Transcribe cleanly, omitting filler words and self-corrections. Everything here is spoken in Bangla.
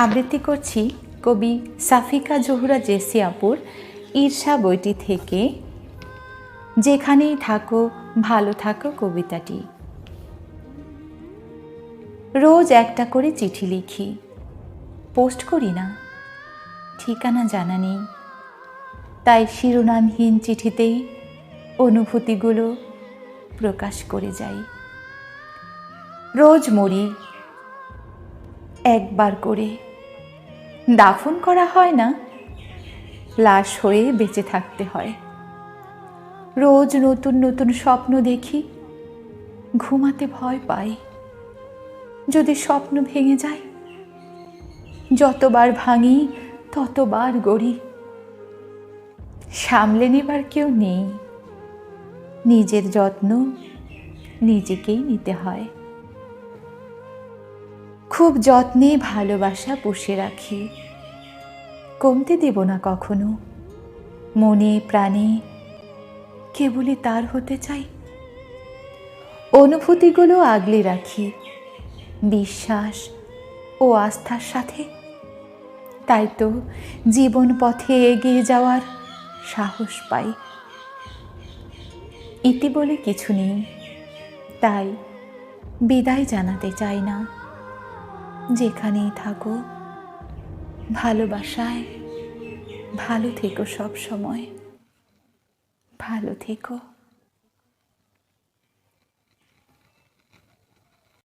আবৃত্তি করছি কবি সাফিকা জোহরা জেসি আপুর ঈর্ষা বইটি থেকে যেখানেই থাকো ভালো থাকো কবিতাটি। রোজ একটা করে চিঠি লিখি, পোস্ট করি না, ঠিকানা জানা নেই, তাই শিরোনামহীন চিঠিতেই অনুভূতিগুলো প্রকাশ করে যাই। রোজ মরি একবার করে, দাফন করা হয় না, লাশ হয়ে বেঁচে থাকতে হয়। রোজ নতুন নতুন স্বপ্ন দেখি, ঘুমাতে ভয় পাই, যদি স্বপ্ন ভেঙে যায়। যতবার ভাঙি ততবার গড়ি, সামলে নেবার কেউ নেই, নিজের যত্ন নিজেকেই নিতে হয়। খুব যত্নে ভালোবাসা পুষে রাখি, কমতে দেব না কখনো। মনে প্রাণে কেবলই তার হতে চাই। অনুভূতিগুলো আগলে রাখি বিশ্বাস ও আস্থার সাথে, তাই তো জীবন পথে এগিয়ে যাওয়ার সাহস পাই। ইতি বলে কিছু নেই, তাই বিদায় জানাতে চাই না। যেখানেই থাকো ভালোবাসায় ভালো থেকো, সব সময় ভালো থেকো।